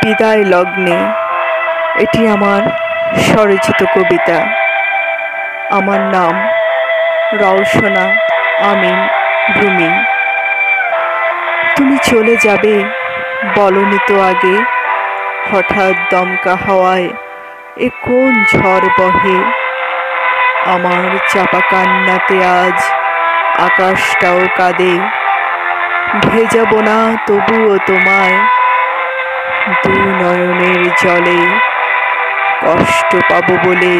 বিদায় লগ্নে এটি আমার স্বরচিত কবিতা। আমার নাম রওশনা আমিন রুমি। তুমি চলে যাবে বলনি তো আগে, হঠাৎ দমকা হাওয়ায় এ কোন ঝড় বহে। আমার চাপা কান্নাতে আজ আকাশটাও কাঁদে। ভেজাবো না তবুও তোমায় দু নয়নের জলে। কষ্ট পাবো বলে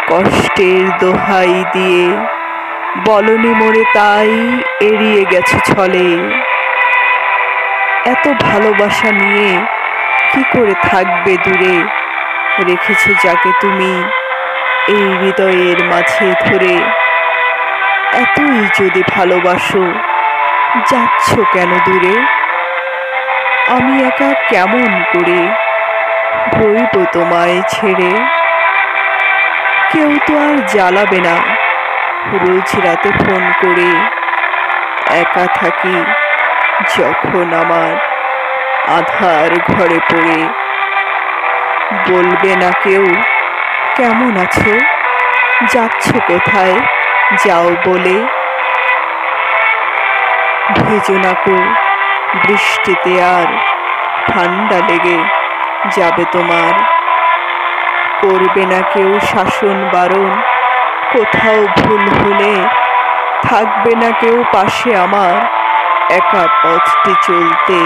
কষ্টের দোহাই দিয়ে বলনি মোরে তাই এড়িয়ে গেছো ছলে। এত ভালোবাসা নিয়ে কি করে থাকবে দূরে, রেখেছো যাকে তুমি এই হৃদয়ের মাঝে ধরে। এতই যদি ভালোবাসো যাচ্ছ কেন দূরে। আমি একা কেমন করে রইব তোমায় ছেড়ে। কেউ তো আর জ্বালাবে না রোজ রাতে ফোন করে। একা থাকি যখন আমার আধার ঘরে পড়ে। বলবে না কেউ কেমন আছো, যাচ্ছ কোথায় যাও বলে। ভেজো না কো বৃষ্টিতে আর ঠান্ডা লেগে যাবে তোমার। করবে না কেউ শাসন বারণ কোথাও ভুল হলে। থাকবে না কেউ পাশে আমার একা পথটি চলতে।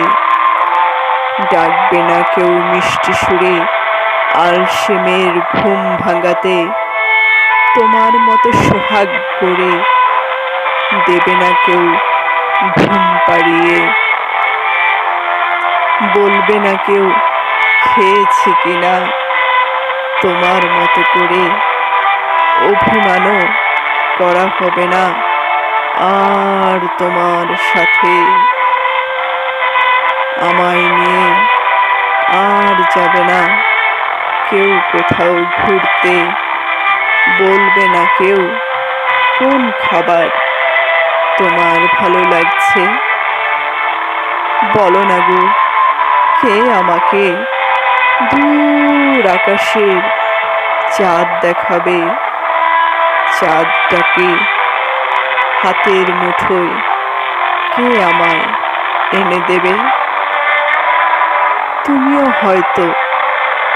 ডাকবে না কেউ মিষ্টি সুরে আলসেমের ঘুম ভাঙাতে। তোমার মতো সোহাগ করে দেবে না কেউ ঘুম পাড়িয়ে। বলবে না কেউ খেয়েছি কিনা তোমার মতো করে। অভিমানও করা হবে না আর তোমার সাথে। আমায় নিয়ে আর যাবে না কেউ কোথাও ঘুরতে। বলবে না কেউ কোন খাবার তোমার ভালো লাগছে। বলো না গো কে আমাকে দূর আকাশের চাঁদ দেখাবে। চাঁদটাকে হাতের মুঠোয় কে আমায় এনে দেবে। তুমিও হয়তো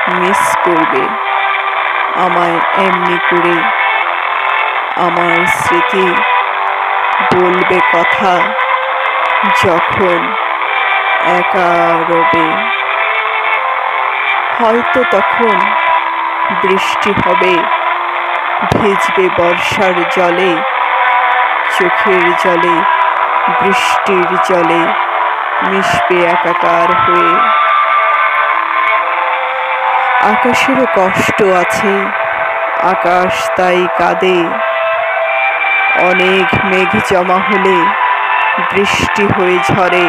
মিস করবে আমায় এমনি করে। আমার স্মৃতি বলবে কথা যখন একা রবে। হয়তো তখন বৃষ্টি হবে, ভিজবে বর্ষার জলে। চোখের জলে বৃষ্টির জলে মিশবে একাকার হয়ে। আকাশেরও কষ্ট আছে, আকাশ তাই কাঁদে। অনেক মেঘ জমা হলে বৃষ্টি হয়ে ঝরে।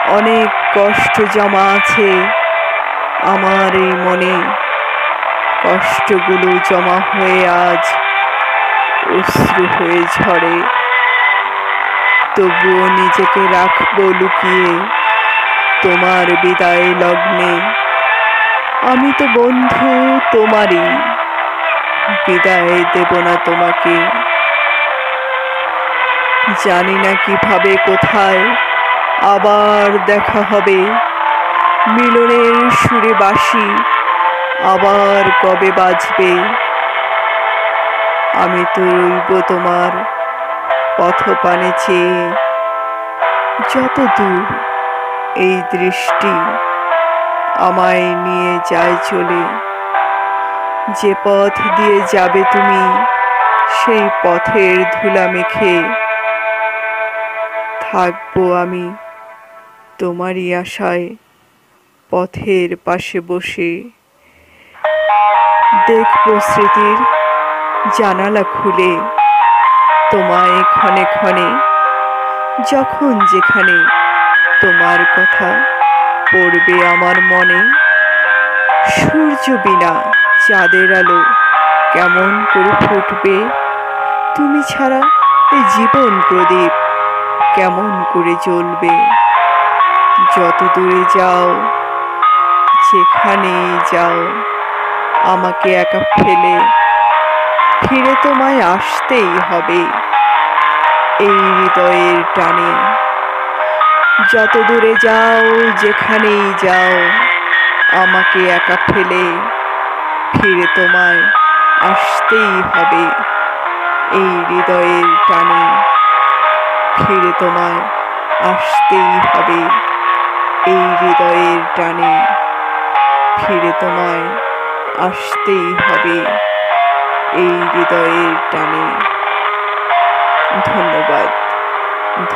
অনেক কষ্ট জমা আছে আমার এই মনে। কষ্টগুলো জমা হয়ে আজ অশ্রু হয়ে ঝরে। তবুও নিজেকে রাখবো লুকিয়ে তোমার বিদায় লগ্নে। আমি তো বন্ধু তোমারই, বিদায় দেব না তোমাকে। জানি না কিভাবে কোথায় আবার দেখা হবে। মিলনের সুরে বাঁশি আবার কবে বাজবে। আমি তো রইব তোমার পথপানে চেয়ে। যত দূর এই দৃষ্টি আমায় নিয়ে যায় চলে। যে পথ দিয়ে যাবে তুমি সেই পথের ধুলা মেখে। থাকবো আমি তোমারই আশায় পথের পাশে বসে। দেখবো স্মৃতির জানালা খুলে তোমায় ক্ষণে ক্ষণে। যখন যেখানে তোমার কথা পড়বে আমার মনে। সূর্য বিনা চাঁদের আলো কেমন করে ফুটবে। তুমি ছাড়া এই জীবন প্রদীপ কেমন করে জ্বলবে। যত দূরে যাও যেখানেই যাও আমাকে একা ফেলে ফিরে তোমায় আসতেই হবে এই হৃদয়ের টানে। যত দূরে যাও যেখানেই যাও আমাকে একা ফেলে ফিরে তোমায় আসতেই হবে এই হৃদয়ের টানে। ফিরে তোমায় আসতেই হবে এই হৃদয়ের টানে। ফিরে তোমায় আসতেই হবে এই হৃদয়ের টানে। ধন্যবাদ,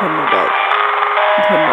ধন্যবাদ, ধন্যবাদ।